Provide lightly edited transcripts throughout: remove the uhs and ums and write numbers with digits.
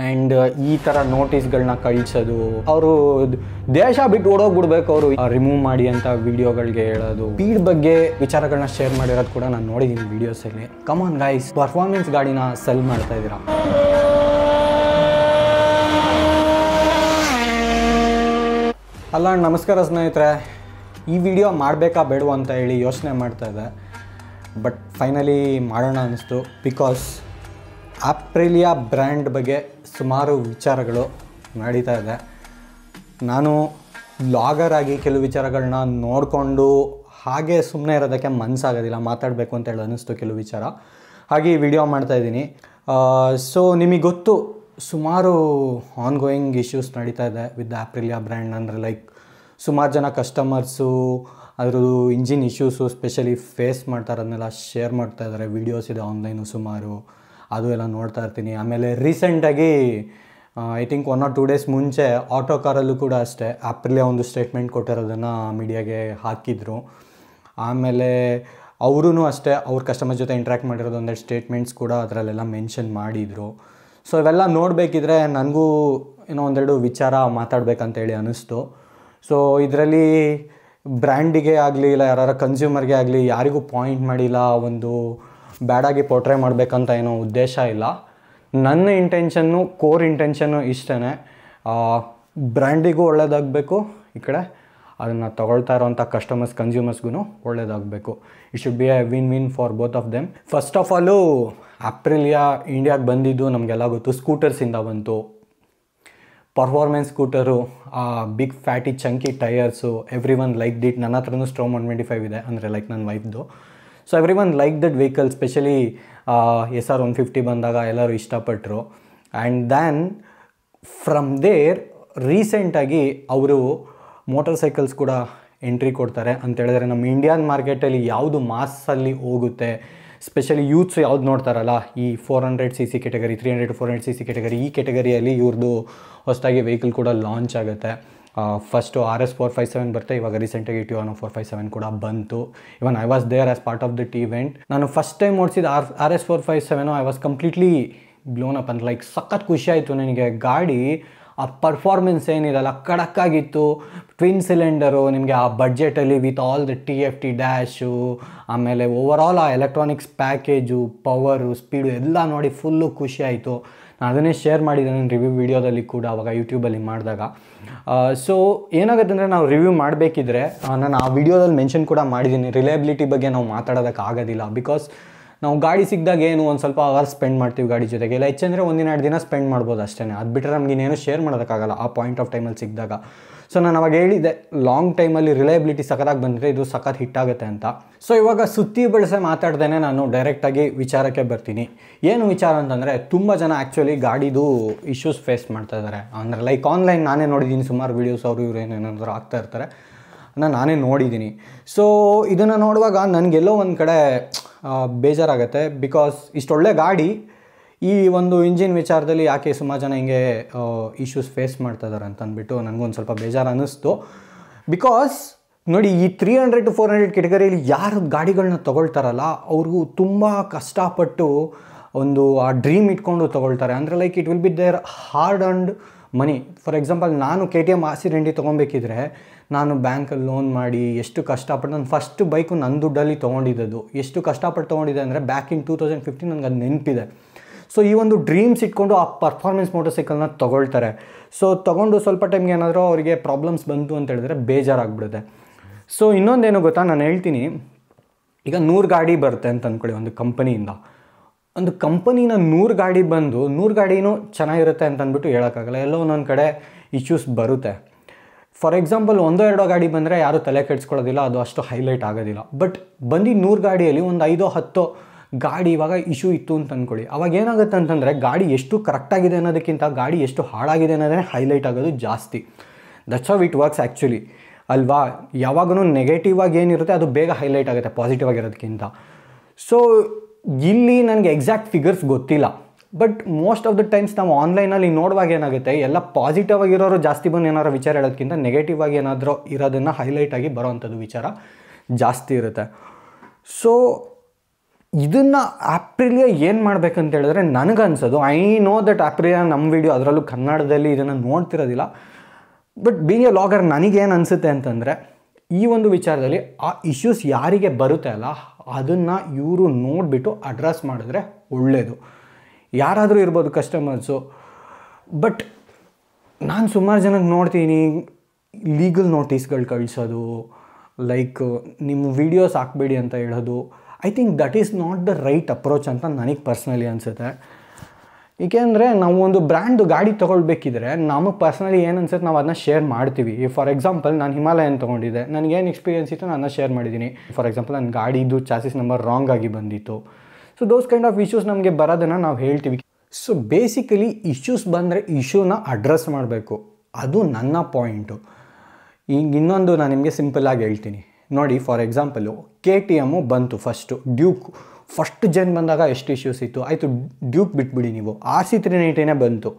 And ಈ ಥರ ನೋಟಿಸ್ಗಳನ್ನ ಕಳಿಸೋದು, ಅವರು ದೇಶ ಬಿಟ್ಟು ಓಡೋಗ್ಬಿಡ್ಬೇಕು ಅವರು ರಿಮೂವ್ ಮಾಡಿ ಅಂತ ವಿಡಿಯೋಗಳಿಗೆ ಹೇಳೋದು, ಸ್ಪೀಡ್ ಬಗ್ಗೆ ವಿಚಾರಗಳನ್ನ ಶೇರ್ ಮಾಡಿರೋದು ಕೂಡ ನಾನು ನೋಡಿದ್ದೀನಿ ವೀಡಿಯೋಸಲ್ಲಿ. ಕಮಾನ್ ಗೈಸ್, ಪರ್ಫಾರ್ಮೆನ್ಸ್ ಗಾಡಿನ ಸೆಲ್ ಮಾಡ್ತಾ ಇದ್ದೀರಾ. ಅಲ್ಲ, ನಮಸ್ಕಾರ ಸ್ನೇಹಿತರೆ. ಈ ವಿಡಿಯೋ ಮಾಡಬೇಕಾ ಬೇಡವಾ ಅಂತ ಹೇಳಿ ಯೋಚನೆ ಮಾಡ್ತಾ ಇದ್ದೆ, ಬಟ್ ಫೈನಲಿ ಮಾಡೋಣ ಅನ್ನಿಸ್ತು. ಬಿಕಾಸ್ ಆಪ್ರಿಲಿಯಾ ಬ್ರ್ಯಾಂಡ್ ಬಗ್ಗೆ ಸುಮಾರು ವಿಚಾರಗಳು ನಡೀತಾ ಇದೆ. ನಾನು ಬ್ಲಾಗರ್ ಆಗಿ ಕೆಲವು ವಿಚಾರಗಳನ್ನ ನೋಡಿಕೊಂಡು ಹಾಗೆ ಸುಮ್ಮನೆ ಇರೋದಕ್ಕೆ ಮನಸ್ಸಾಗೋದಿಲ್ಲ, ಮಾತಾಡಬೇಕು ಅಂತ ಹೇಳಿ ಅನ್ನಿಸ್ತು ಕೆಲವು ವಿಚಾರ, ಹಾಗೆ ಈ ವಿಡಿಯೋ ಮಾಡ್ತಾಯಿದ್ದೀನಿ. ಸೊ ನಿಮಗೆ ಗೊತ್ತು, ಸುಮಾರು ಆನ್ಗೋಯಿಂಗ್ ಇಶ್ಯೂಸ್ ನಡೀತಾ ಇದೆ ವಿತ್ ಆಪ್ರಿಲಿಯಾ ಬ್ರ್ಯಾಂಡ್. ಅಂದರೆ ಲೈಕ್ ಸುಮಾರು ಜನ ಕಸ್ಟಮರ್ಸು ಅದ್ರದ್ದು ಇಂಜಿನ್ ಇಶ್ಯೂಸು ಸ್ಪೆಷಲಿ ಫೇಸ್ ಮಾಡ್ತಾರೆ, ಅದನ್ನೆಲ್ಲ ಶೇರ್ ಮಾಡ್ತಾ ಇದ್ದಾರೆ. ವೀಡಿಯೋಸ್ ಇದೆ ಆನ್ಲೈನು ಸುಮಾರು, ಅದು ಎಲ್ಲ ನೋಡ್ತಾ ಇರ್ತೀನಿ. ಆಮೇಲೆ ರೀಸೆಂಟಾಗಿ ಐ ಥಿಂಕ್ 1 or 2 days ಮುಂಚೆ ಆಟೋ ಕಾರಲ್ಲೂ ಕೂಡ ಅಷ್ಟೇ ಆಪ್ರಿಲಿಯಾ ಒಂದು ಸ್ಟೇಟ್ಮೆಂಟ್ ಕೊಟ್ಟಿರೋದನ್ನು ಮೀಡಿಯಾಗೆ ಹಾಕಿದ್ರು. ಆಮೇಲೆ ಅವರೂ ಅಷ್ಟೇ ಅವ್ರ ಕಸ್ಟಮರ್ ಜೊತೆ ಇಂಟ್ರ್ಯಾಕ್ಟ್ ಮಾಡಿರೋದು ಒಂದೆರಡು ಸ್ಟೇಟ್ಮೆಂಟ್ಸ್ ಕೂಡ ಅದರಲ್ಲೆಲ್ಲ ಮೆನ್ಷನ್ ಮಾಡಿದರು. ಸೊ ಇವೆಲ್ಲ ನೋಡಬೇಕಿದ್ರೆ ನನಗೂ ಏನೋ ಒಂದೆರಡು ವಿಚಾರ ಮಾತಾಡಬೇಕಂತೇಳಿ ಅನ್ನಿಸ್ತು. ಸೊ ಇದರಲ್ಲಿ ಬ್ರ್ಯಾಂಡಿಗೆ ಆಗಲಿ ಇಲ್ಲ ಯಾರು ಕನ್ಸ್ಯೂಮರ್ಗೆ ಆಗಲಿ ಯಾರಿಗೂ ಪಾಯಿಂಟ್ ಮಾಡಿಲ್ಲ, ಒಂದು ಬ್ಯಾಡಾಗಿ ಪೋರ್ಟ್ರೇ ಮಾಡಬೇಕಂತ ಏನೋ ಉದ್ದೇಶ ಇಲ್ಲ. ನನ್ನ ಇಂಟೆನ್ಷನ್ನು, ಕೋರ್ ಇಂಟೆನ್ಷನ್ನು ಇಷ್ಟೇ, ಬ್ರ್ಯಾಂಡಿಗೂ ಒಳ್ಳೇದಾಗಬೇಕು, ಈ ಕಡೆ ಅದನ್ನು ತೊಗೊಳ್ತಾ ಇರೋವಂಥ ಕಸ್ಟಮರ್ಸ್ ಕನ್ಸ್ಯೂಮರ್ಸ್ಗೂ ಒಳ್ಳೇದಾಗಬೇಕು. It should be a win win for both of them. First of all Aprilia ಇಂಡಿಯಾಗೆ ಬಂದಿದ್ದು ನಮಗೆಲ್ಲ ಗೊತ್ತು, ಸ್ಕೂಟರ್ಸಿಂದ ಬಂತು. Performance scooter, big fatty chunky tyres, everyone liked it. ನನ್ನ ಹತ್ರನೂ ಸ್ಟ್ರೋಮ್ 125 ಇದೆ, ಅಂದರೆ ಲೈಕ್ ನನ್ನ ವೈಫ್ದು. So everyone like that vehicle, specially SR 150 ಬಂದಾಗ ಎಲ್ಲರೂ ಇಷ್ಟಪಟ್ಟರು. ಆ್ಯಂಡ್ ದ್ಯಾನ್ ಫ್ರಮ್ ದೇರ್ ರೀಸೆಂಟಾಗಿ ಅವರು ಮೋಟರ್ ಸೈಕಲ್ಸ್ ಕೂಡ ಎಂಟ್ರಿ ಕೊಡ್ತಾರೆ ಅಂತ ಹೇಳಿದ್ರೆ, ನಮ್ಮ ಇಂಡಿಯನ್ ಮಾರ್ಕೆಟಲ್ಲಿ ಯಾವುದು ಮಾಸಲ್ಲಿ ಹೋಗುತ್ತೆ, ಸ್ಪೆಷಲಿ ಯೂತ್ಸ್ ಯಾವ್ದು ನೋಡ್ತಾರಲ್ಲ, ಈ 400cc category, 300 to 400cc category, ಈ ಕೆಟಗರಿಯಲ್ಲಿ ಇವ್ರದ್ದು ಹೊಸದಾಗಿ ವೆಹಿಕಲ್ ಕೂಡ ಲಾಂಚ್ ಆಗುತ್ತೆ. ಫಸ್ಟು RS 457 ಬರುತ್ತೆ, ಇವಾಗ ರೀಸೆಂಟಾಗಿ Tiguan 457 ಕೂಡ ಬಂತು. Even I was there as part of that event. ನಾನು ಫಸ್ಟ್ ಟೈಮ್ ಓಡಿಸಿದ RS 457 I was completely blown up. ಅಂತ ಲೈಕ್ ಸಖತ್ ಖುಷಿ ಆಯಿತು ನನಗೆ. ಗಾಡಿ ಆ ಪರ್ಫಾರ್ಮೆನ್ಸ್ ಏನಿರಲ್ಲ ಖಡಕ್ಕಾಗಿತ್ತು, ಟ್ವಿನ್ ಸಿಲಿಂಡರು, ನಿಮಗೆ ಆ ಬಡ್ಜೆಟಲ್ಲಿ with all the TFT dash, ಆಮೇಲೆ ಓವರಾಲ್ ಆ ಎಲೆಕ್ಟ್ರಾನಿಕ್ಸ್ ಪ್ಯಾಕೇಜು, ಪವರು, ಸ್ಪೀಡು ಎಲ್ಲ ನೋಡಿ ಫುಲ್ಲು ಖುಷಿ ಆಯಿತು. ನಾನು ಅದನ್ನೇ ಶೇರ್ ಮಾಡಿದ್ದೆ ನನ್ನ ರಿವ್ಯೂ ವೀಡಿಯೋದಲ್ಲಿ ಕೂಡ ಅವಾಗ ಯೂಟ್ಯೂಬಲ್ಲಿ ಮಾಡಿದಾಗ. ಸೊ ಏನಾಗುತ್ತೆ ಅಂದರೆ, ನಾವು ರಿವ್ಯೂ ಮಾಡಬೇಕಿದ್ರೆ ನಾನು ಆ ವಿಡಿಯೋದಲ್ಲಿ ಮೆನ್ಷನ್ ಕೂಡ ಮಾಡಿದ್ದೀನಿ, ರಿಲಯಬಿಲಿಟಿ ಬಗ್ಗೆ ನಾವು ಮಾತಾಡೋದಕ್ಕೆ ಆಗೋದಿಲ್ಲ. ಬಿಕಾಸ್ ನಾವು ಗಾಡಿ ಸಿಕ್ಕಿದಾಗ ಏನು ಒಂದು ಸ್ವಲ್ಪ ಅವರ್ಸ್ ಸ್ಪೆಂಡ್ ಮಾಡ್ತೀವಿ ಗಾಡಿ ಜೊತೆಗೆ, ಇಲ್ಲ ಹೆಚ್ಚಂದರೆ 1-2 ದಿನ ಸ್ಪೆಂಡ್ ಮಾಡ್ಬೋದು ಅಷ್ಟೇ. ಅದು ಬಿಟ್ಟರೆ ನಮ್ಗೆ ಇನ್ನೇನು ಶೇರ್ ಮಾಡೋದಕ್ಕಾಗಲ್ಲ ಆ ಪಾಯಿಂಟ್ ಆಫ್ ಟೈಮಲ್ಲಿ ಸಿಕ್ಕಿದಾಗ. ಸೊ ನಾನು ಅವಾಗ ಹೇಳಿದ್ದೆ, ಲಾಂಗ್ ಟೈಮಲ್ಲಿ ರಿಲಯಬಿಲಿಟಿ ಸಖತ್ತಾಗಿ ಬಂದರೆ ಇದು ಸಖತ್ ಹಿಟ್ಟಾಗುತ್ತೆ ಅಂತ. ಸೊ ಇವಾಗ ಸುತ್ತಿ ಬಳಸೆ ಮಾತಾಡ್ದೇನೆ ನಾನು ಡೈರೆಕ್ಟಾಗಿ ವಿಚಾರಕ್ಕೆ ಬರ್ತೀನಿ. ಏನು ವಿಚಾರ ಅಂತಂದರೆ, ತುಂಬ ಜನ ಆ್ಯಕ್ಚುಲಿ ಗಾಡಿದು ಇಶ್ಯೂಸ್ ಫೇಸ್ ಮಾಡ್ತಾ ಇದ್ದಾರೆ. ಅಂದರೆ ಲೈಕ್ ಆನ್ಲೈನ್ ನಾನೇ ನೋಡಿದ್ದೀನಿ ಸುಮಾರು ವೀಡಿಯೋಸ್, ಅವರು ಇವ್ರು ಏನೇನಾದರೂ ಆಗ್ತಾ ಇರ್ತಾರೆ, ನಾನೇ ನೋಡಿದ್ದೀನಿ. ಸೊ ಇದನ್ನು ನೋಡುವಾಗ ನನಗೆಲ್ಲೋ ಒಂದು ಕಡೆ ಬೇಜಾರಾಗುತ್ತೆ. ಬಿಕಾಸ್ ಇಷ್ಟೊಳ್ಳೆ ಗಾಡಿ, ಈ ಒಂದು ಇಂಜಿನ್ ವಿಚಾರದಲ್ಲಿ ಯಾಕೆ ಸುಮಾರು ಜನ ಹಿಂಗೆ ಇಶ್ಯೂಸ್ ಫೇಸ್ ಮಾಡ್ತಾ ಇದ್ದಾರೆ ಅಂತ ಅಂದ್ಬಿಟ್ಟು ನನಗೊಂದು ಸ್ವಲ್ಪ ಬೇಜಾರು ಅನ್ನಿಸ್ತು. ಬಿಕಾಸ್ ನೋಡಿ, ಈ 300 to 400 ಕೆಟಗರಿಯಲ್ಲಿ ಯಾರು ಗಾಡಿಗಳನ್ನ ತೊಗೊಳ್ತಾರಲ್ಲ, ಅವ್ರಿಗೂ ತುಂಬ ಕಷ್ಟಪಟ್ಟು ಒಂದು ಆ ಡ್ರೀಮ್ ಇಟ್ಕೊಂಡು ತೊಗೊಳ್ತಾರೆ. ಅಂದರೆ like it will be there hard and money. For example, ನಾನು KTM RC90 ತೊಗೊಬೇಕಿದ್ರೆ ನಾನು ಬ್ಯಾಂಕಲ್ಲಿ ಲೋನ್ ಮಾಡಿ ಎಷ್ಟು ಕಷ್ಟಪಟ್ಟು, ನಾನು ಫಸ್ಟ್ ಬೈಕು ನನ್ನ ದುಡ್ಡಲ್ಲಿ ತೊಗೊಂಡಿದ್ದು, ಎಷ್ಟು ಕಷ್ಟಪಟ್ಟು ತೊಗೊಂಡಿದ್ದೆ ಅಂದರೆ ಬ್ಯಾಕ್ ಇನ್ 2015 ನನಗೆ ಅದು ನೆನಪಿದೆ. ಸೊ ಈ ಒಂದು ಡ್ರೀಮ್ಸ್ ಇಟ್ಕೊಂಡು ಆ ಪರ್ಫಾರ್ಮೆನ್ಸ್ ಮೋಟರ್ ಸೈಕಲ್ನ ತೊಗೊಳ್ತಾರೆ. ಸೊ ತೊಗೊಂಡು ಸ್ವಲ್ಪ ಟೈಮ್ಗೆ ಏನಾದರೂ ಅವರಿಗೆ ಪ್ರಾಬ್ಲಮ್ಸ್ ಬಂತು ಅಂತ ಹೇಳಿದ್ರೆ ಬೇಜಾರಾಗ್ಬಿಡುತ್ತೆ. ಸೊ ಇನ್ನೊಂದೇನು ಗೊತ್ತಾ, ನಾನು ಹೇಳ್ತೀನಿ, ಈಗ 100 ಗಾಡಿ ಬರುತ್ತೆ ಅಂತ ಅಂದ್ಕೊಳ್ಳಿ ಒಂದು ಕಂಪನಿಯಿಂದ. ಒಂದು ಕಂಪನಿನ 100 ಗಾಡಿ ಬಂದು 100 ಗಾಡಿನೂ ಚೆನ್ನಾಗಿರುತ್ತೆ ಅಂತ ಅಂದ್ಬಿಟ್ಟು ಹೇಳೋಕ್ಕಾಗಲ್ಲ, ಎಲ್ಲೋ ಒಂದೊಂದು ಕಡೆ ಇಶ್ಯೂಸ್ ಬರುತ್ತೆ. ಫಾರ್ ಎಕ್ಸಾಂಪಲ್ 1-2 ಗಾಡಿ ಬಂದರೆ ಯಾರೂ ತಲೆ ಕೆಡಿಸ್ಕೊಳ್ಳೋದಿಲ್ಲ, ಅದು ಅಷ್ಟು ಹೈಲೈಟ್ ಆಗೋದಿಲ್ಲ. ಬಟ್ ಬಂದು 100 ಗಾಡಿಯಲ್ಲಿ ಒಂದು 5-10 ಗಾಡಿ ಇವಾಗ ಇಶ್ಯೂ ಇತ್ತು ಅಂತ ಅಂದ್ಕೊಳ್ಳಿ. ಅವಾಗ ಏನಾಗುತ್ತೆ ಅಂತಂದರೆ, ಗಾಡಿ ಎಷ್ಟು ಕರೆಕ್ಟಾಗಿದೆ ಅನ್ನೋದಕ್ಕಿಂತ ಗಾಡಿ ಎಷ್ಟು ಹಾಳಾಗಿದೆ ಅನ್ನೋದೇ ಹೈಲೈಟ್ ಆಗೋದು ಜಾಸ್ತಿ. That's how it works actually, ಅಲ್ವಾ? ಯಾವಾಗೂ ನೆಗೆಟಿವ್ ಆಗಿ ಏನಿರುತ್ತೆ ಅದು ಬೇಗ ಹೈಲೈಟ್ ಆಗುತ್ತೆ ಪಾಸಿಟಿವ್ ಆಗಿರೋದಕ್ಕಿಂತ. ಸೊ ಇಲ್ಲಿ ನನಗೆ ಎಕ್ಸಾಕ್ಟ್ ಫಿಗರ್ಸ್ ಗೊತ್ತಿಲ್ಲ, but most of the times ನಾವು ಆನ್ಲೈನಲ್ಲಿ ನೋಡುವಾಗ ಏನಾಗುತ್ತೆ, ಎಲ್ಲ ಪಾಸಿಟಿವ್ ಆಗಿರೋರು ಜಾಸ್ತಿ ಬಂದು ಏನಾದ್ರು ವಿಚಾರ ಹೇಳೋದಕ್ಕಿಂತ ನೆಗೆಟಿವ್ ಆಗಿ ಏನಾದರೂ ಇರೋದನ್ನು ಹೈಲೈಟ್ ಆಗಿ ಬರೋವಂಥದ್ದು ವಿಚಾರ ಜಾಸ್ತಿ ಇರುತ್ತೆ. ಸೊ ಇದನ್ನು ಆಪ್ರಿಲಿಯಾ ಏನು ಮಾಡ್ಬೇಕಂತ ಹೇಳಿದ್ರೆ ನನಗನ್ಸೋದು, ಐ ನೋ ದಟ್ ಆಪ್ರಿಲಿಯಾ ನಮ್ಮ ವಿಡಿಯೋ ಅದರಲ್ಲೂ ಕನ್ನಡದಲ್ಲಿ ಇದನ್ನು ನೋಡ್ತಿರೋದಿಲ್ಲ, ಬಟ್ ಬೀಯಿಂಗ್ ಎ ವ್ಲಾಗರ್ ನನಗೇನು ಅನಿಸುತ್ತೆ ಅಂತಂದರೆ ಈ ಒಂದು ವಿಚಾರದಲ್ಲಿ ಆ ಇಶ್ಯೂಸ್ ಯಾರಿಗೆ ಬರುತ್ತೆ ಅಲ್ಲ ಅದನ್ನು ಇವರು ನೋಡಿಬಿಟ್ಟು ಅಡ್ರೆಸ್ ಮಾಡಿದ್ರೆ ಒಳ್ಳೆಯದು. ಯಾರಾದರೂ ಇರ್ಬೋದು ಕಸ್ಟಮರ್ಸು, ಬಟ್ ನಾನು ಸುಮಾರು ಜನಕ್ಕೆ ನೋಡ್ತೀನಿ ಲೀಗಲ್ ನೋಟಿಸ್ಗಳು ಕಳಿಸೋದು, ಲೈಕ್ ನಿಮ್ಮ ವೀಡಿಯೋಸ್ ಹಾಕಬೇಡಿ ಅಂತ ಹೇಳೋದು. I think that is not the right approach ಅಂತ ನನಗೆ ಪರ್ಸ್ನಲಿ ಅನಿಸುತ್ತೆ. ಏಕೆಂದರೆ ನಾವು ಒಂದು ಬ್ರ್ಯಾಂಡು ಗಾಡಿ ತೊಗೊಳ್ಬೇಕಿದ್ರೆ ನಮಗೆ ಪರ್ಸ್ನಲಿ ಏನು ಅನ್ಸುತ್ತೆ ನಾವು ಅದನ್ನ ಶೇರ್ ಮಾಡ್ತೀವಿ. ಫಾರ್ ಎಕ್ಸಾಂಪಲ್ ನಾನು ಹಿಮಾಲಯನ್ ತೊಗೊಂಡಿದ್ದೆ, ನನಗೇನು ಎಕ್ಸ್ಪೀರಿಯನ್ಸ್ ಇತ್ತು ನಾನು ಶೇರ್ ಮಾಡಿದ್ದೀನಿ. ಫಾರ್ ಎಕ್ಸಾಂಪಲ್ ನನ್ನ ಗಾಡಿದು ಚಾಸಿಸ್ ನಂಬರ್ ರಾಂಗ್ ಆಗಿ ಬಂದಿತ್ತು. So those kind of issues ನಮಗೆ ಬರೋದನ್ನು ನಾವು ಹೇಳ್ತೀವಿ. ಸೊ ಬೇಸಿಕಲಿ ಇಶ್ಯೂಸ್ ಬಂದರೆ ಇಶ್ಯೂನ ಅಡ್ರೆಸ್ ಮಾಡಬೇಕು, ಅದು ನನ್ನ ಪಾಯಿಂಟು. ಈಗ ಇನ್ನೊಂದು ನಾನು ನಿಮಗೆ ಸಿಂಪಲ್ಲಾಗಿ ಹೇಳ್ತೀನಿ ನೋಡಿ. ಫಾರ್ ಎಕ್ಸಾಂಪಲು KTM ಬಂತು ಫಸ್ಟು, ಡ್ಯೂಕ್ ಫಸ್ಟ್ ಜೆನ್ ಬಂದಾಗ ಎಷ್ಟು ಇಶ್ಯೂಸ್ ಇತ್ತು. ಆಯಿತು, ಡ್ಯೂಕ್ ಬಿಟ್ಬಿಡಿ, ನೀವು RC390 ಬಂತು,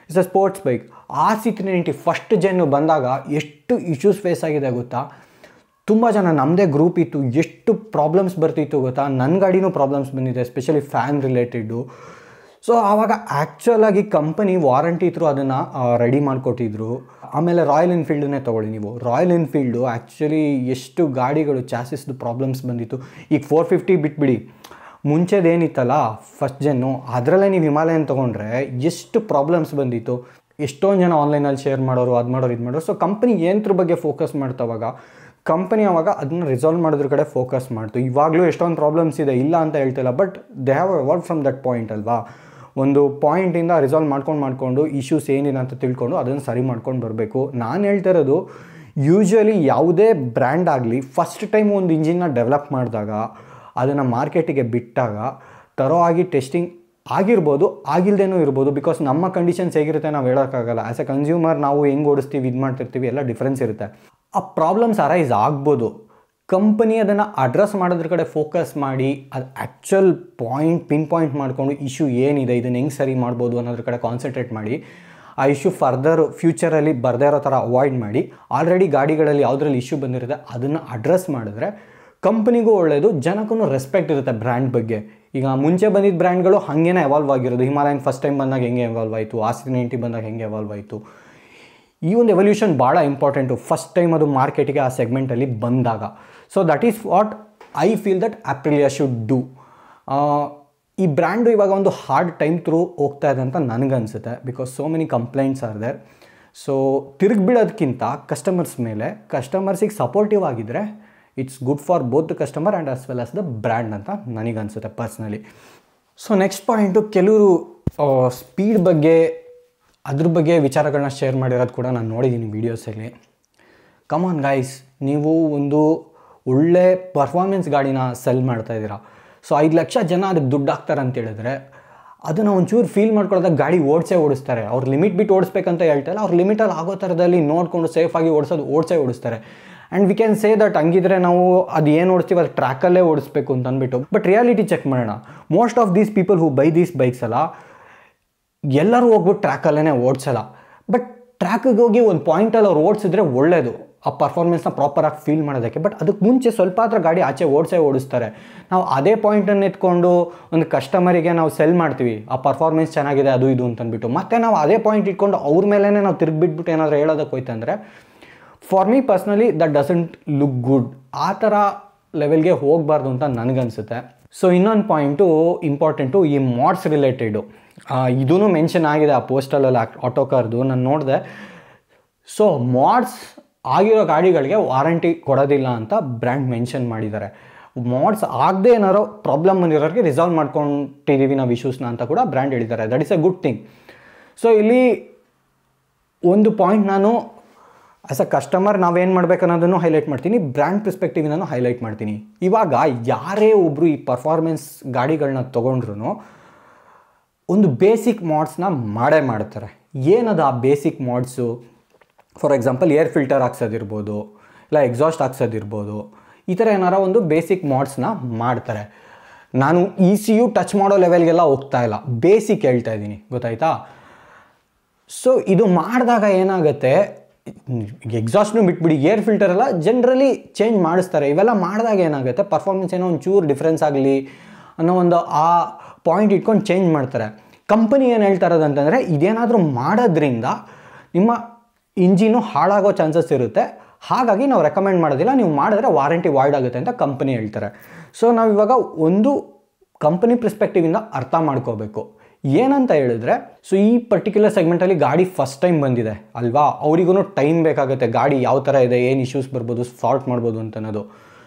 it's a sports bike. RC390 first Zen ಬಂದಾಗ ಎಷ್ಟು ಇಶ್ಯೂಸ್ ಫೇಸ್ ಆಗಿದೆ ಗೊತ್ತಾ? ತುಂಬ ಜನ ನಮ್ಮದೇ ಗ್ರೂಪ್ ಇತ್ತು, ಎಷ್ಟು ಪ್ರಾಬ್ಲಮ್ಸ್ ಬರ್ತಿತ್ತು ಗೊತ್ತಾ? ನನ್ನ ಗಾಡಿನೂ ಪ್ರಾಬ್ಲಮ್ಸ್ ಬಂದಿದೆ, ಎಸ್ಪೆಷಲಿ ಫ್ಯಾನ್ ರಿಲೇಟೆಡ್ಡು. ಸೊ ಆವಾಗ ಆ್ಯಕ್ಚುಲಾಗಿ ಕಂಪನಿ ವಾರಂಟಿ ಥ್ರೂ ಅದನ್ನು ರೆಡಿ ಮಾಡಿಕೊಟ್ಟಿದ್ರು. ಆಮೇಲೆ ರಾಯಲ್ ಎನ್ಫೀಲ್ಡನ್ನೇ ತೊಗೊಳ್ಳಿ ನೀವು. ರಾಯಲ್ ಎನ್ಫೀಲ್ಡು ಆ್ಯಕ್ಚುಲಿ ಎಷ್ಟು ಗಾಡಿಗಳು ಚಾಸಿಸ್ದು ಪ್ರಾಬ್ಲಮ್ಸ್ ಬಂದಿತ್ತು. ಈಗ 450 ಬಿಟ್ಬಿಡಿ, ಮುಂಚೆದೇನಿತ್ತಲ್ಲ ಫಸ್ಟ್ ಜೆನ್ನು, ಅದರಲ್ಲೇ ನೀವು ಹಿಮಾಲಯನ್ ತೊಗೊಂಡ್ರೆ ಎಷ್ಟು ಪ್ರಾಬ್ಲಮ್ಸ್ ಬಂದಿತ್ತು. ಎಷ್ಟೊಂದು ಜನ ಆನ್ಲೈನಲ್ಲಿ ಶೇರ್ ಮಾಡೋರು, ಅದು ಮಾಡೋರು, ಇದು ಮಾಡೋರು. ಸೊ ಕಂಪನಿ ಏನತ್ರ ಬಗ್ಗೆ ಫೋಕಸ್ ಮಾಡ್ತವಾಗ ಕಂಪನಿ ಆವಾಗ ಅದನ್ನು ರಿಸಾಲ್ವ್ ಮಾಡೋದ್ರ ಕಡೆ ಫೋಕಸ್ ಮಾಡ್ತು. ಇವಾಗಲೂ ಎಷ್ಟೊಂದು ಪ್ರಾಬ್ಲಮ್ಸ್ ಇದೆ, ಇಲ್ಲ ಅಂತ ಹೇಳ್ತಿಲ್ಲ, but they have avoid from that point ಅಲ್ವಾ. ಒಂದು ಪಾಯಿಂಟಿಂದ ರಿಸಾಲ್ವ್ ಮಾಡ್ಕೊಂಡು ಇಶ್ಯೂಸ್ ಏನಿದೆ ಅಂತ ತಿಳ್ಕೊಂಡು ಅದನ್ನು ಸರಿ ಮಾಡ್ಕೊಂಡು ಬರಬೇಕು. ನಾನು ಹೇಳ್ತಾ ಇರೋದು ಯೂಶ್ವಲಿ ಯಾವುದೇ ಬ್ರ್ಯಾಂಡ್ ಆಗಲಿ ಫಸ್ಟ್ ಟೈಮ್ ಒಂದು ಇಂಜಿನ್ನ ಡೆವಲಪ್ ಮಾಡಿದಾಗ ಅದನ್ನು ಮಾರ್ಕೆಟಿಗೆ ಬಿಟ್ಟಾಗ ತರೋ ಆಗಿ ಟೆಸ್ಟಿಂಗ್ ಆಗಿರ್ಬೋದು, ಆಗಿಲ್ಲದೇನೂ ಇರ್ಬೋದು. ಬಿಕಾಸ್ ನಮ್ಮ ಕಂಡೀಷನ್ಸ್ ಹೇಗಿರುತ್ತೆ ನಾವು ಹೇಳೋಕ್ಕಾಗಲ್ಲ. ಆ್ಯಸ್ ಎ ಕನ್ಸ್ಯೂಮರ್ ನಾವು ಹೆಂಗೆ ಓಡಿಸ್ತೀವಿ, ಇದು ಮಾಡ್ತಿರ್ತೀವಿ, ಎಲ್ಲ ಡಿಫ್ರೆನ್ಸ್ ಇರುತ್ತೆ. ಆ ಪ್ರಾಬ್ಲಮ್ಸ್ ಅರೈಸ್ ಆಗ್ಬೋದು. ಕಂಪನಿ ಅದನ್ನು ಅಡ್ರೆಸ್ ಮಾಡೋದ್ರ ಕಡೆ ಫೋಕಸ್ ಮಾಡಿ ಅದು ಆ್ಯಕ್ಚುಲ್ ಪಿನ್ ಪಾಯಿಂಟ್ ಮಾಡಿಕೊಂಡು ಇಶ್ಯೂ ಏನಿದೆ, ಇದನ್ನು ಹೆಂಗೆ ಸರಿ ಮಾಡ್ಬೋದು ಅನ್ನೋದ್ರ ಕಡೆ ಕಾನ್ಸಂಟ್ರೇಟ್ ಮಾಡಿ ಆ ಇಶ್ಯೂ ಫರ್ದರ್ ಫ್ಯೂಚರಲ್ಲಿ ಬರದೇ ಇರೋ ಥರ ಅವಾಯ್ಡ್ ಮಾಡಿ ಆಲ್ರೆಡಿ ಗಾಡಿಗಳಲ್ಲಿ ಯಾವುದ್ರಲ್ಲಿ ಇಶ್ಯೂ ಬಂದಿರುತ್ತೆ ಅದನ್ನು ಅಡ್ರೆಸ್ ಮಾಡಿದ್ರೆ ಕಂಪನಿಗೂ ಒಳ್ಳೆಯದು, ಜನಕ್ಕೂ ರೆಸ್ಪೆಕ್ಟ್ ಇರುತ್ತೆ ಬ್ರ್ಯಾಂಡ್ ಬಗ್ಗೆ. ಈಗ ಮುಂಚೆ ಬಂದಿದ್ದ ಬ್ರ್ಯಾಂಡ್ಗಳು ಹಾಗೇನೇ ಎವಾಲ್ವ್ ಆಗಿರೋದು. ಹಿಮಾಲಯನ್ ಫಸ್ಟ್ ಟೈಮ್ ಬಂದಾಗ ಹೆಂಗೆ ಎವಾಲ್ವ್ ಆಯಿತು, RC390 ಬಂದಾಗ ಹೆಂಗೆ ಎವಾಲ್ವ್ ಆಯಿತು. ಈ ಒಂದು ಎವಲ್ಯೂಷನ್ ಭಾಳ ಇಂಪಾರ್ಟೆಂಟು ಫಸ್ಟ್ ಟೈಮ್ ಅದು ಮಾರ್ಕೆಟಿಗೆ ಆ ಸೆಗ್ಮೆಂಟಲ್ಲಿ ಬಂದಾಗ. So that is what I feel that Aprilia should do. ಈ ಬ್ರ್ಯಾಂಡು ಇವಾಗ ಒಂದು ಹಾರ್ಡ್ ಟೈಮ್ ಥ್ರೂ ಹೋಗ್ತಾ ಇದೆ ಅಂತ ನನಗನ್ಸುತ್ತೆ. Because so many complaints are there. So ತಿರುಗಿಬಿಡೋದಕ್ಕಿಂತ ಕಸ್ಟಮರ್ಸ್ ಮೇಲೆ, ಕಸ್ಟಮರ್ಸಿಗೆ ಸಪೋರ್ಟಿವ್ ಆಗಿದ್ದರೆ it's good for both the customer and as well as the brand ಅಂತ ನನಗನ್ಸುತ್ತೆ ಪರ್ಸ್ನಲಿ. ಸೊ ನೆಕ್ಸ್ಟ್ ಪಾಯಿಂಟು, ಕೆಲವರು ಸ್ಪೀಡ್ ಬಗ್ಗೆ ಅದ್ರ ಬಗ್ಗೆ ವಿಚಾರಗಳನ್ನ ಶೇರ್ ಮಾಡಿರೋದು ಕೂಡ ನಾನು ನೋಡಿದ್ದೀನಿ ವೀಡಿಯೋಸಲ್ಲಿ. ಕಮಾನ್ ಗೈಸ್, ನೀವು ಒಂದು ಒಳ್ಳೆ ಪರ್ಫಾರ್ಮೆನ್ಸ್ ಗಾಡಿನ ಸೆಲ್ ಮಾಡ್ತಾಯಿದ್ದೀರಾ. ಸೊ 5 ಲಕ್ಷ ಜನ ಅದಕ್ಕೆ ದುಡ್ಡು ಹಾಕ್ತಾರೆ ಅಂತ ಹೇಳಿದ್ರೆ ಅದನ್ನು ಒಂಚೂರು ಫೀಲ್ ಮಾಡ್ಕೊಳ್ಳೋದಾಗ ಗಾಡಿ ಓಡಿಸ್ತಾರೆ. ಅವ್ರು ಲಿಮಿಟ್ ಬಿಟ್ಟು ಓಡಿಸ್ಬೇಕಂತ ಹೇಳ್ತಾಯಿಲ್ಲ, ಅವ್ರು ಲಿಮಿಟಲ್ಲಿ ಆಗೋ ಥರದಲ್ಲಿ ನೋಡಿಕೊಂಡು ಸೇಫಾಗಿ ಓಡಿಸ್ತಾರೆ. And we can say that ಹಂಗಿದ್ರೆ ನಾವು ಅದು ಏನು ಓಡಿಸ್ತೀವಿ ಅದು ಟ್ರ್ಯಾಕಲ್ಲೇ ಓಡಿಸ್ಬೇಕು ಅಂತ ಅಂದ್ಬಿಟ್ಟು. ಬಟ್ ರಿಯಾಲಿಟಿ ಚೆಕ್ ಮಾಡೋಣ. Most of these people who by these bikes ಅಲ್ಲ, ಎಲ್ಲರೂ ಹೋಗ್ಬಿಟ್ಟು ಟ್ರ್ಯಾಕಲ್ಲೇ ಓಡಿಸಲ್ಲ. ಬಟ್ ಟ್ರ್ಯಾಕಿಗೆ ಹೋಗಿ ಒಂದು ಪಾಯಿಂಟಲ್ಲಿ ಅವ್ರು ಓಡಿಸಿದ್ರೆ ಒಳ್ಳೆಯದು, ಆ ಪರ್ಫಾರ್ಮೆನ್ಸ್ನ ಪ್ರಾಪರಾಗಿ ಫೀಲ್ ಮಾಡೋದಕ್ಕೆ. ಬಟ್ ಅದಕ್ಕೆ ಮುಂಚೆ ಸ್ವಲ್ಪ ಹತ್ರ ಗಾಡಿ ಆಚೆ ಓಡಿಸ್ತಾರೆ. ನಾವು ಅದೇ ಪಾಯಿಂಟನ್ನು ಎತ್ಕೊಂಡು ಒಂದು ಕಸ್ಟಮರಿಗೆ ನಾವು ಸೆಲ್ ಮಾಡ್ತೀವಿ, ಆ ಪರ್ಫಾರ್ಮೆನ್ಸ್ ಚೆನ್ನಾಗಿದೆ ಅದು ಇದು ಅಂತಂದ್ಬಿಟ್ಟು. ಮತ್ತು ನಾವು ಅದೇ ಪಾಯಿಂಟ್ ಇಟ್ಕೊಂಡು ಅವ್ರ ಮೇಲೇ ನಾವು ತಿರುಗಿಬಿಟ್ಬಿಟ್ಟು ಏನಾದರೂ ಹೇಳೋದಕ್ಕೆ ಹೋಯ್ತಂದರೆ for me personally that doesn't look good. ಆ ಥರ ಲೆವೆಲ್ಗೆ ಹೋಗಬಾರ್ದು ಅಂತ ನನಗನ್ಸುತ್ತೆ. ಸೊ ಇನ್ನೊಂದು ಪಾಯಿಂಟು ಇಂಪಾರ್ಟೆಂಟು, ಈ ಮಾಡ್ಸ್ ರಿಲೇಟೆಡು. ಇದೂ ಮೆನ್ಷನ್ ಆಗಿದೆ ಆ ಪೋಸ್ಟಲ್ಲಿ ಆಟೋಕಾರ್ದು ನಾನು ನೋಡಿದೆ. ಸೊ ಮಾಡ್ಸ್ ಆಗಿರೋ ಗಾಡಿಗಳಿಗೆ ವಾರಂಟಿ ಕೊಡೋದಿಲ್ಲ ಅಂತ ಬ್ರ್ಯಾಂಡ್ ಮೆನ್ಷನ್ ಮಾಡಿದ್ದಾರೆ. ಮಾಡ್ಸ್ ಆಗದೆ ಏನಾರೋ ಪ್ರಾಬ್ಲಮ್ ಬಂದಿರೋರಿಗೆ ರಿಸಾಲ್ವ್ ಮಾಡ್ಕೊಂಡಿದ್ದೀವಿ ನಾವು ಇಶ್ಯೂಸ್ನ ಅಂತ ಕೂಡ ಬ್ರ್ಯಾಂಡ್ ಹೇಳಿದ್ದಾರೆ. That is A good thing. So ಇಲ್ಲಿ ಒಂದು ಪಾಯಿಂಟ್ ನಾನು ಆ್ಯಸ್ ಅ ಕಸ್ಟಮರ್ ನಾವೇನು ಮಾಡಬೇಕು ಅನ್ನೋದನ್ನು ಹೈಲೈಟ್ ಮಾಡ್ತೀನಿ, ಬ್ರ್ಯಾಂಡ್ ಪರ್ಸ್ಪೆಕ್ಟಿವ್ನೂ ಹೈಲೈಟ್ ಮಾಡ್ತೀನಿ. ಇವಾಗ ಯಾರೇ ಒಬ್ಬರು ಈ ಪರ್ಫಾರ್ಮೆನ್ಸ್ ಗಾಡಿಗಳನ್ನ ತೊಗೊಂಡ್ರು ಒಂದು ಬೇಸಿಕ್ ಮಾಡ್ಸ್ನ ಮಾಡ್ತಾರೆ. ಏನದು ಆ basic mods? For example air filter ಹಾಕ್ಸೋದಿರ್ಬೋದು, ಇಲ್ಲ ಎಕ್ಸಾಸ್ಟ್ ಹಾಕ್ಸೋದಿರ್ಬೋದು. ಈ ಥರ ಏನಾರ ಒಂದು ಬೇಸಿಕ್ ಮಾಡ್ಸ್ನ ಮಾಡ್ತಾರೆ. ನಾನು ECU ಟಚ್ ಮಾಡೋ ಲೆವೆಲ್ಗೆಲ್ಲ ಹೋಗ್ತಾ ಇಲ್ಲ, ಬೇಸಿಕ್ ಹೇಳ್ತಾ ಇದ್ದೀನಿ, ಗೊತ್ತಾಯ್ತಾ? ಸೊ ಇದು ಮಾಡಿದಾಗ ಏನಾಗುತ್ತೆ, ಎಕ್ಸಾಸ್ಟ್ನು ಬಿಟ್ಬಿಡಿ, ಏರ್ ಫಿಲ್ಟರ್ ಎಲ್ಲ ಜನರಲಿ ಚೇಂಜ್ ಮಾಡಿಸ್ತಾರೆ. ಇವೆಲ್ಲ ಮಾಡಿದಾಗ ಏನಾಗುತ್ತೆ, ಪರ್ಫಾರ್ಮೆನ್ಸ್ ಏನೋ ಒಂಚೂರು ಡಿಫ್ರೆನ್ಸ್ ಆಗಲಿ, ಅನ್ನೋ ಒಂದು ಆ ಪಾಯಿಂಟ್ ಇಟ್ಕೊಂಡು ಚೇಂಜ್ ಮಾಡ್ತಾರೆ. ಕಂಪನಿ ಏನು ಹೇಳ್ತಾ ಇರೋದಂತಂದರೆ ಇದೇನಾದರೂ ಮಾಡೋದ್ರಿಂದ ನಿಮ್ಮ ಇಂಜಿನು ಹಾಳಾಗೋ ಚಾನ್ಸಸ್ ಇರುತ್ತೆ, ಹಾಗಾಗಿ ನಾವು ರೆಕಮೆಂಡ್ ಮಾಡೋದಿಲ್ಲ, ನೀವು ಮಾಡಿದ್ರೆ ವಾರಂಟಿ ವಾಯ್ಡ್ ಆಗುತ್ತೆ ಅಂತ ಕಂಪನಿ ಹೇಳ್ತಾರೆ. ಸೊ ನಾವಿವಾಗ ಒಂದು ಕಂಪನಿ ಪರ್ಸ್ಪೆಕ್ಟಿವಿಂದ ಅರ್ಥ ಮಾಡ್ಕೋಬೇಕು. ಏನಂತ ಹೇಳಿದ್ರೆ, ಸೊ ಈ ಪರ್ಟಿಕ್ಯುಲರ್ ಸೆಗ್ಮೆಂಟಲ್ಲಿ ಗಾಡಿ ಫಸ್ಟ್ ಟೈಮ್ ಬಂದಿದೆ ಅಲ್ವಾ, ಅವರಿಗೂ ಟೈಮ್ ಬೇಕಾಗುತ್ತೆ ಗಾಡಿ ಯಾವ ಥರ ಇದೆ, ಏನು ಇಶ್ಯೂಸ್ ಬರ್ಬೋದು, ಸಾಲ್ಟ್ ಮಾಡ್ಬೋದು ಅಂತ ಅನ್ನೋದು.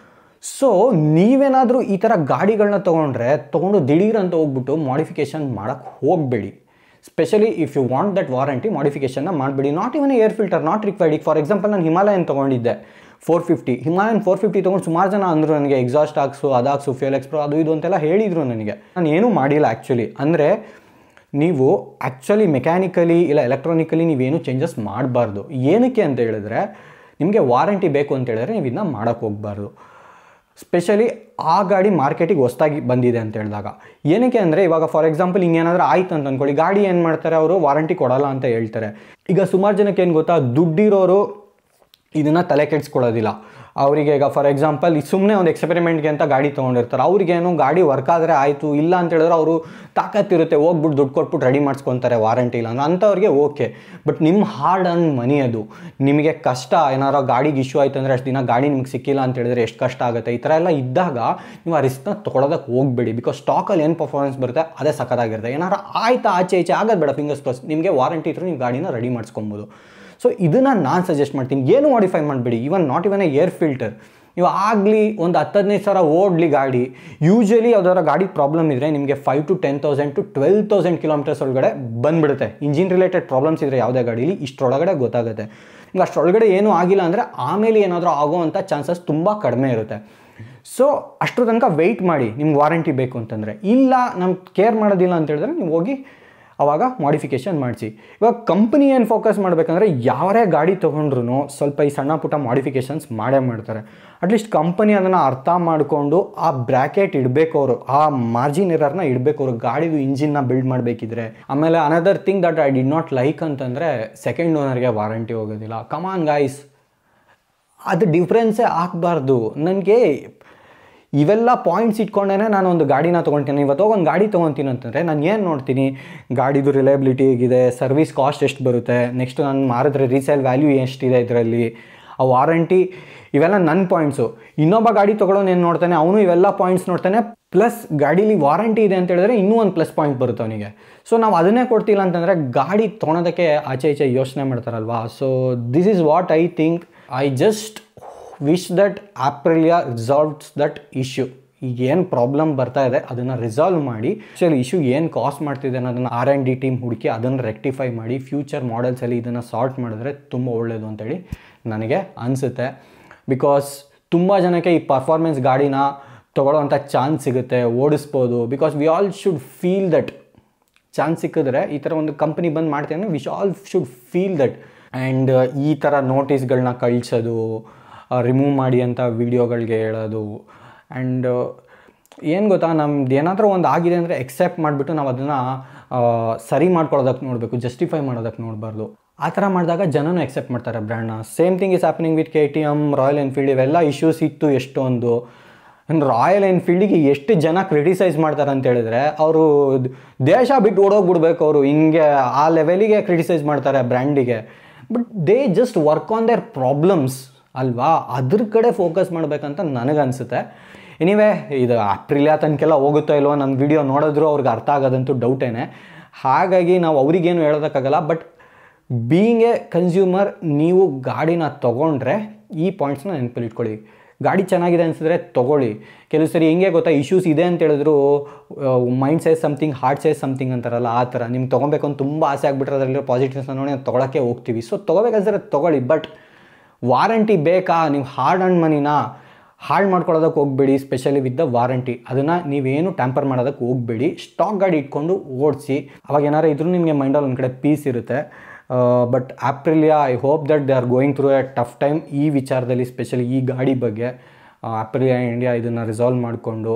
ಸೊ ನೀವೇನಾದರೂ ಈ ಥರ ಗಾಡಿಗಳನ್ನ ತೊಗೊಂಡು ದಿಢೀರಂತ ಹೋಗ್ಬಿಟ್ಟು ಮಾಡಿಫಿಕೇಷನ್ ಮಾಡೋಕ್ಕೆ ಹೋಗಬೇಡಿ. Specially if you want that warranty, ಮಾಡಿಫಿಕೇಷನ್ನ ಮಾಡಬೇಡಿ. Not even air filter not required. ಈಗ ಫಾರ್ ಎಕ್ಸಾಂಪಲ್ ನಾನು ಹಿಮಾಲಯನ್ ತೊಗೊಂಡಿದ್ದೆ 450, ಹಿಮಾಲಯನ್ 450 ತೊಗೊಂಡು ಸುಮಾರು ಜನ ಅಂದರು ನನಗೆ ಎಕ್ಸಾಸ್ಟ್ ಹಾಕ್ಸು, ಅದಾಕ್ಸು, ಫ್ಯೂಯಲ್ ಎಕ್ಸ್ಪ್ರೋ ಅದು ಇದು ಅಂತೆಲ್ಲ ಹೇಳಿದರು ನನಗೆ. ನಾನು ಏನೂ ಮಾಡಿಲ್ಲ ಆ್ಯಕ್ಚುಲಿ. ಅಂದರೆ ನೀವು ಆ್ಯಕ್ಚುಲಿ ಮೆಕ್ಯಾನಿಕಲಿ ಇಲ್ಲ ಎಲೆಕ್ಟ್ರಾನಿಕಲಿ ನೀವೇನು ಚೇಂಜಸ್ ಮಾಡಬಾರ್ದು. ಏನಕ್ಕೆ ಅಂತ ಹೇಳಿದ್ರೆ, ನಿಮಗೆ ವಾರಂಟಿ ಬೇಕು ಅಂತ ಹೇಳಿದ್ರೆ ನೀವು ಇದನ್ನ ಮಾಡೋಕ್ಕೆ ಹೋಗಬಾರ್ದು. ಸ್ಪೆಷಲಿ ಆ ಗಾಡಿ ಮಾರ್ಕೆಟಿಗೆ ಹೊಸದಾಗಿ ಬಂದಿದೆ ಅಂತ ಹೇಳಿದಾಗ. ಏನಕ್ಕೆ ಅಂದರೆ, ಇವಾಗ ಫಾರ್ ಎಕ್ಸಾಂಪಲ್ ಹಿಂಗೇನಾದರೂ ಆಯ್ತು ಅಂತ ಅಂದ್ಕೊಳ್ಳಿ, ಗಾಡಿ ಏನು ಮಾಡ್ತಾರೆ, ಅವರು ವಾರಂಟಿ ಕೊಡೋಲ್ಲ ಅಂತ ಹೇಳ್ತಾರೆ. ಈಗ ಸುಮಾರು ಜನಕ್ಕೆ ಏನು ಗೊತ್ತಾ, ದುಡ್ಡಿರೋರು ಇದನ್ನು ತಲೆ ಕೆಡಿಸ್ಕೊಳ್ಳೋದಿಲ್ಲ. ಅವರಿಗೆ ಈಗ ಫಾರ್ ಎಕ್ಸಾಂಪಲ್ ಸುಮ್ಮನೆ ಒಂದು ಎಕ್ಸ್ಪೆರಿಮೆಂಟ್ಗೆ ಅಂತ ಗಾಡಿ ತೊಗೊಂಡಿರ್ತಾರೆ, ಅವ್ರಿಗೇನು ಗಾಡಿ ವರ್ಕ್ ಆದರೆ ಆಯಿತು, ಇಲ್ಲ ಅಂತ ಹೇಳಿದ್ರೆ ಅವರು ತಾಕತ್ತಿರುತ್ತೆ, ಹೋಗ್ಬಿಟ್ಟು ದುಡ್ಡು ಕೊಟ್ಬಿಟ್ಟು ರೆಡಿ ಮಾಡಿಸ್ಕೊತಾರೆ ವಾರಂಟಿ ಇಲ್ಲ ಅಂದ್ರೆ, ಅಂಥವ್ರಿಗೆ ಓಕೆ. ಬಟ್ ನಿಮ್ಮ ಹಾರ್ಡ್ ಅರ್ನ್ ಮನಿ ಅದು, ನಿಮಗೆ ಕಷ್ಟ, ಏನಾರೋ ಗಾಡಿಗೆ ಇಶ್ಯೂ ಆಯ್ತು ಅಂದರೆ ಅಷ್ಟು ದಿನ ಗಾಡಿ ನಿಮ್ಗೆ ಸಿಕ್ಕಿಲ್ಲ ಅಂತ ಹೇಳಿದ್ರೆ ಎಷ್ಟು ಕಷ್ಟ ಆಗುತ್ತೆ. ಈ ಥರ ಎಲ್ಲ ಇದ್ದಾಗ ನೀವು ಆ ರಿಸ್ಕ್ನ ತೊಗೊಳೋದಕ್ಕೆ ಹೋಗಬೇಡಿ. ಬಿಕಾಸ್ ಸ್ಟಾಕಲ್ಲಿ ಏನು ಪರ್ಫಾರ್ಮೆನ್ಸ್ ಬರುತ್ತೆ ಅದೇ ಸಖತ್ತಾಗಿರುತ್ತೆ. ಏನಾರು ಆಯ್ತಾ ಆಚೆ ಆಗೋದು ಬೇಡ, ಫಿಂಗರ್ಸ್ ಕ್ರಾಸ್, ನಿಮಗೆ ವಾರಂಟಿ ಇದ್ರೂ ನೀವು ಗಾಡಿನ ರೆಡಿ ಮಾಡಿಸ್ಕೊಬೋದು. ಸೊ ಇದನ್ನು ನಾನು ಸಜೆಸ್ಟ್ ಮಾಡ್ತೀನಿ, ಏನು ಮಾಡಿಫೈ ಮಾಡಬೇಡಿ. ನಾಟ್ ಇವನ್ ಏರ್ ಫಿಲ್ಟರ್, ನೀವು ಆಗಲಿ ಒಂದು 10-15 ಸಾವಿರ ಓಡಲಿ ಗಾಡಿ, ಯೂಶ್ವಲಿ ಯಾವ್ದಾರ ಗಾಡಿ ಪ್ರಾಬ್ಲಮ್ ಇದ್ದರೆ ನಿಮಗೆ 5,000 to 10,000 to 12,000 ಕಿಲೋಮೀಟರ್ಸ್ ಒಳಗಡೆ ಬಂದುಬಿಡುತ್ತೆ. ಇಂಜಿನ್ ರಿಲೇಟೆಡ್ ಪ್ರಾಬ್ಲಮ್ಸ್ ಇದ್ದರೆ ಯಾವುದೇ ಗಾಡೀಲಿ ಇಷ್ಟರೊಳಗಡೆ ಗೊತ್ತಾಗುತ್ತೆ. ನಿಮ್ಗೆ ಅಷ್ಟರೊಳಗಡೆ ಏನೂ ಆಗಿಲ್ಲ ಅಂದರೆ ಆಮೇಲೆ ಏನಾದರೂ ಆಗೋವಂಥ ಚಾನ್ಸಸ್ ತುಂಬ ಕಡಿಮೆ ಇರುತ್ತೆ. ಸೊ ಅಷ್ಟರ ತನಕ ವೆಯ್ಟ್ ಮಾಡಿ ನಿಮ್ಗೆ ವಾರಂಟಿ ಬೇಕು ಅಂತಂದರೆ. ಇಲ್ಲ ನಮ್ಗೆ ಕೇರ್ ಮಾಡೋದಿಲ್ಲ ಅಂತ ಹೇಳಿದ್ರೆ ನೀವು ಹೋಗಿ ಆವಾಗ ಮಾಡಿಫಿಕೇಷನ್ ಮಾಡಿಸಿ. ಇವಾಗ ಕಂಪ್ನಿ ಏನು ಫೋಕಸ್ ಮಾಡಬೇಕಂದ್ರೆ, ಯಾರೇ ಗಾಡಿ ತೊಗೊಂಡ್ರು ಸ್ವಲ್ಪ ಈ ಸಣ್ಣ ಪುಟ್ಟ ಮಾಡಿಫಿಕೇಷನ್ಸ್ ಮಾಡೇ ಮಾಡ್ತಾರೆ. ಅಟ್ಲೀಸ್ಟ್ ಕಂಪನಿ ಅದನ್ನು ಅರ್ಥ ಮಾಡಿಕೊಂಡು ಆ ಬ್ರ್ಯಾಕೆಟ್ ಇಡಬೇಕು, ಅವರು ಆ ಮಾರ್ಜಿನ್ ಎರರ್ನ ಇಡಬೇಕು, ಅವರು ಗಾಡಿದು ಇಂಜಿನ್ನ ಬಿಲ್ಡ್ ಮಾಡಬೇಕಿದ್ರೆ. ಆಮೇಲೆ another thing that I did not like ಅಂತಂದರೆ, ಸೆಕೆಂಡ್ ಓನರ್ಗೆ ವಾರಂಟಿ ಹೋಗೋದಿಲ್ಲ. ಕಮಾನ್ ಗೈಸ್, ಅದು ಡಿಫ್ರೆನ್ಸೇ ಆಗಬಾರ್ದು. ನನಗೆ ಇವೆಲ್ಲ ಪಾಯಿಂಟ್ಸ್ ಇಟ್ಕೊಂಡೇ ನಾನು ಒಂದು ಗಾಡಿನ ತೊಗೊಳ್ತೀನಿ. ಇವತ್ತು ಒಂದು ಗಾಡಿ ತೊಗೊತೀನಿ ಅಂತಂದರೆ ನಾನು ಏನು ನೋಡ್ತೀನಿ, ಗಾಡಿದು ರಿಲಯಬಿಲಿಟಿ ಹೇಗಿದೆ, ಸರ್ವಿಸ್ ಕಾಸ್ಟ್ ಎಷ್ಟು ಬರುತ್ತೆ, ನೆಕ್ಸ್ಟ್ ನಾನು ಮಾರಿದ್ರೆ ರೀಸೇಲ್ ವ್ಯಾಲ್ಯೂ ಎಷ್ಟಿದೆ ಇದರಲ್ಲಿ, ಆ ವಾರಂಟಿ, ಇವೆಲ್ಲ ನನ್ನ ಪಾಯಿಂಟ್ಸು. ಇನ್ನೊಬ್ಬ ಗಾಡಿ ತೊಗೊಳೋನು ಏನು ನೋಡ್ತಾನೆ, ಅವನು ಇವೆಲ್ಲ ಪಾಯಿಂಟ್ಸ್ ನೋಡ್ತಾನೆ. ಪ್ಲಸ್ ಗಾಡೀಲಿ ವಾರಂಟಿ ಇದೆ ಅಂತ ಹೇಳಿದ್ರೆ ಇನ್ನೂ ಒಂದು ಪ್ಲಸ್ ಪಾಯಿಂಟ್ ಬರುತ್ತೆ ಅವನಿಗೆ. ಸೊ ನಾವು ಅದನ್ನೇ ಕೊಡ್ತಿಲ್ಲ ಅಂತಂದರೆ ಗಾಡಿ ತೊಗೊಳೋದಕ್ಕೆ ಆಚೆ ಯೋಚನೆ ಮಾಡ್ತಾರಲ್ವಾ. So this is what I think. I just wish that Aprilia resolves that issue. ಈಗ ಏನು ಪ್ರಾಬ್ಲಮ್ ಬರ್ತಾ ಇದೆ ಅದನ್ನು ರಿಸಾಲ್ವ್ ಮಾಡಿ, ಆ್ಯಕ್ಚುಲಿ ಇಶ್ಯೂ ಏನು ಕಾಸ್ ಮಾಡ್ತಿದೆ ಅನ್ನೋದನ್ನು R&D ಟೀಮ್ ಹುಡುಕಿ ಅದನ್ನು ರೆಕ್ಟಿಫೈ ಮಾಡಿ ಫ್ಯೂಚರ್ ಮಾಡೆಲ್ಸಲ್ಲಿ ಇದನ್ನು ಸಾಲ್ಟ್ ಮಾಡಿದ್ರೆ ತುಂಬ ಒಳ್ಳೆಯದು ಅಂತೇಳಿ ನನಗೆ ಅನಿಸುತ್ತೆ. ಬಿಕಾಸ್ ತುಂಬ ಜನಕ್ಕೆ ಈ ಪರ್ಫಾರ್ಮೆನ್ಸ್ ಗಾಡಿನ ತೊಗೊಳ್ಳೋವಂಥ ಚಾನ್ಸ್ ಸಿಗುತ್ತೆ, ಓಡಿಸ್ಬೋದು. Because we all should feel that chance ಸಿಕ್ಕಿದ್ರೆ, ಈ ಥರ ಒಂದು ಕಂಪ್ನಿ ಬಂದು ಮಾಡ್ತೀನಿ, we all should feel that. And ಈ ಥರ ನೋಟಿಸ್ಗಳನ್ನ ಕಳಿಸೋದು, ರಿಮೂವ್ ಮಾಡಿ ಅಂತ ವೀಡಿಯೋಗಳಿಗೆ ಹೇಳೋದು. ಆ್ಯಂಡ್ ಏನು ಗೊತ್ತಾ, ನಮ್ದು ಏನಾದರೂ ಒಂದು ಆಗಿದೆ ಅಂದರೆ ಎಕ್ಸೆಪ್ಟ್ ಮಾಡಿಬಿಟ್ಟು ನಾವು ಅದನ್ನು ಸರಿ ಮಾಡ್ಕೊಳ್ಳೋದಕ್ಕೆ ನೋಡಬೇಕು, ಜಸ್ಟಿಫೈ ಮಾಡೋದಕ್ಕೆ ನೋಡಬಾರ್ದು. ಆ ಥರ ಮಾಡಿದಾಗ ಜನನೂ ಎಕ್ಸೆಪ್ಟ್ ಮಾಡ್ತಾರೆ ಬ್ರ್ಯಾಂಡ್ನ. Same thing is happening with KTM, royal Enfield. ಇವೆಲ್ಲ ಇಶ್ಯೂಸ್ ಇತ್ತು ಎಷ್ಟೊಂದು. ರಾಯಲ್ ಎನ್ಫೀಲ್ಡಿಗೆ ಎಷ್ಟು ಜನ ಕ್ರಿಟಿಸೈಸ್ ಮಾಡ್ತಾರೆ ಅಂತ ಹೇಳಿದ್ರೆ, ಅವರು ದೇಶ ಬಿಟ್ಟು ಓಡೋಗ್ಬಿಡ್ಬೇಕು, ಅವರು ಹಿಂಗೆ ಆ ಲೆವೆಲಿಗೆ ಕ್ರಿಟಿಸೈಸ್ ಮಾಡ್ತಾರೆ ಬ್ರ್ಯಾಂಡಿಗೆ. But they just work on their problems ಅಲ್ವಾ, ಅದ್ರ ಕಡೆ ಫೋಕಸ್ ಮಾಡಬೇಕಂತ ನನಗನ್ಸುತ್ತೆ. ಎನಿವೇ, ಇದು ಆಪ್ರಿಲಿಯಾ ತನಕೆಲ್ಲ ಹೋಗುತ್ತೋ ಇಲ್ವೋ, ನನ್ನ ವಿಡಿಯೋ ನೋಡಿದ್ರು ಅವ್ರಿಗೆ ಅರ್ಥ ಆಗೋದಂತೂ ಡೌಟೇನೆ. ಹಾಗಾಗಿ ನಾವು ಅವ್ರಿಗೇನು ಹೇಳೋದಕ್ಕಾಗಲ್ಲ. ಬಟ್ ಬೀಯಿಂಗ್ ಎ ಕನ್ಸ್ಯೂಮರ್, ನೀವು ಗಾಡಿನ ತೊಗೊಂಡ್ರೆ ಈ ಪಾಯಿಂಟ್ಸ್ನ ನೆನಪಲ್ಲಿ ಇಟ್ಕೊಳ್ಳಿ. ಗಾಡಿ ಚೆನ್ನಾಗಿದೆ ಅನಿಸಿದ್ರೆ ತೊಗೊಳ್ಳಿ. ಕೆಲವು ಸರಿ ಹೆಂಗೆ ಗೊತ್ತಾ, ಇಶ್ಯೂಸ್ ಇದೆ ಅಂತ ಹೇಳಿದ್ರು mind says something, heart says something ಅಂತಾರಲ್ಲ, ಆ ಥರ ನಿಮ್ಗೆ ತೊಗೊಬೇಕು ಅಂತ ತುಂಬ ಆಸೆ ಆಗಿಬಿಟ್ರೆ ಅದರಲ್ಲಿರೋ ಪಾಸಿಟಿವ್ಸ್ನ ನೋಡಿ ನಾವು ತೊಗೊಳಕ್ಕೆ ಹೋಗ್ತೀವಿ. ಸೊ ತೊಗೋಬೇಕಂದ್ರೆ ತೊಗೊಳ್ಳಿ. ಬಟ್ ವಾರಂಟಿ ಬೇಕಾ? ನೀವು ಹಾರ್ಡ್ ಆ್ಯಂಡ್ ಮನಿನ ಹಾಳು ಮಾಡ್ಕೊಳ್ಳೋದಕ್ಕೆ ಹೋಗಬೇಡಿ. ಸ್ಪೆಷಲಿ ವಿತ್ ದ ವಾರಂಟಿ ಅದನ್ನು ನೀವೇನು ಟ್ಯಾಂಪರ್ ಮಾಡೋದಕ್ಕೆ ಹೋಗಬೇಡಿ. ಸ್ಟಾಕ್ ಗಾಡಿ ಇಟ್ಕೊಂಡು ಓಡಿಸಿ. ಅವಾಗ ಏನಾರು ಇದ್ರೂ ನಿಮಗೆ ಮೈಂಡಲ್ಲಿ ಒಂದು ಕಡೆ ಪೀಸ್ ಇರುತ್ತೆ. But Aprilia, I hope that they are going through a tough time ಈ ವಿಚಾರದಲ್ಲಿ, ಸ್ಪೆಷಲಿ ಈ ಗಾಡಿ ಬಗ್ಗೆ. ಆಪ್ರಿಲಿಯಾ ಇಂಡಿಯಾ ಇದನ್ನು ರಿಸಾಲ್ವ್ ಮಾಡಿಕೊಂಡು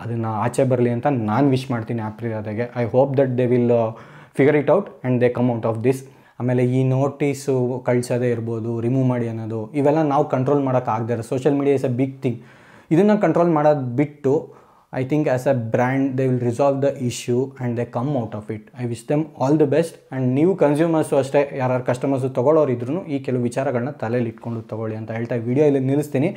ಅದನ್ನು ಆಚೆ ಬರಲಿ ಅಂತ ನಾನು ವಿಶ್ ಮಾಡ್ತೀನಿ ಆಪ್ರಿಲಿಯಾದಾಗೆ. I hope that they will figure it out and they come out of this. ಆಮೇಲೆ ಈ ನೋಟಿಸು ಕಳಿಸೋದೇ ಇರ್ಬೋದು, ರಿಮೂವ್ ಮಾಡಿ ಅನ್ನೋದು, ಇವೆಲ್ಲ ನಾವು ಕಂಟ್ರೋಲ್ ಮಾಡೋಕ್ಕಾಗದೇ ಇರೋ, social media is a big thing. ಇದನ್ನು ಕಂಟ್ರೋಲ್ ಮಾಡೋದು ಬಿಟ್ಟು I think as a brand they will resolve the issue and they come out of it. I wish them all the best. And ನೀವು consumers ಅಷ್ಟೇ, ಯಾರು customers ತೊಗೊಳ್ಳೋರು ಇದ್ರೂ ಈ ಕೆಲವು ವಿಚಾರಗಳನ್ನ ತಲೆಯಲ್ಲಿ ಇಟ್ಕೊಂಡು ತೊಗೊಳ್ಳಿ ಅಂತ ಹೇಳ್ತಾ ವಿಡಿಯೋ ಇಲ್ಲಿ ನಿಲ್ಲಿಸ್ತೀನಿ.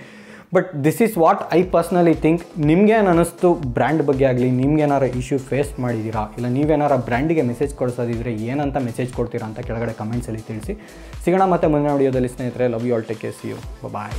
But this is what I personally think. ನಿಮ್ಗೇನು ಅನ್ನಿಸ್ತು ಬ್ರ್ಯಾಂಡ್ ಬಗ್ಗೆ ಆಗಲಿ, ನಿಮ್ಗೇನಾರು ಇಶ್ಯೂ ಫೇಸ್ ಮಾಡಿದ್ದೀರಾ, ಇಲ್ಲ ನೀವೇನಾರು ಬ್ರ್ಯಾಂಡಿಗೆ ಮೆಸೇಜ್ ಕೊಡಿಸೋದಿದ್ರೆ ಏನಂತ ಮೆಸೇಜ್ ಕೊಡ್ತೀರಾ ಅಂತ ಕೆಳಗಡೆ ಕಮೆಂಟ್ಸಲ್ಲಿ ತಿಳಿಸಿ. ಸಿಗೋಣ ಮತ್ತೆ ಮುಂದಿನ ವಿಡಿಯೋದಲ್ಲಿ ಸ್ನೇಹಿತರೆ. Love you all, take care, see you, bye.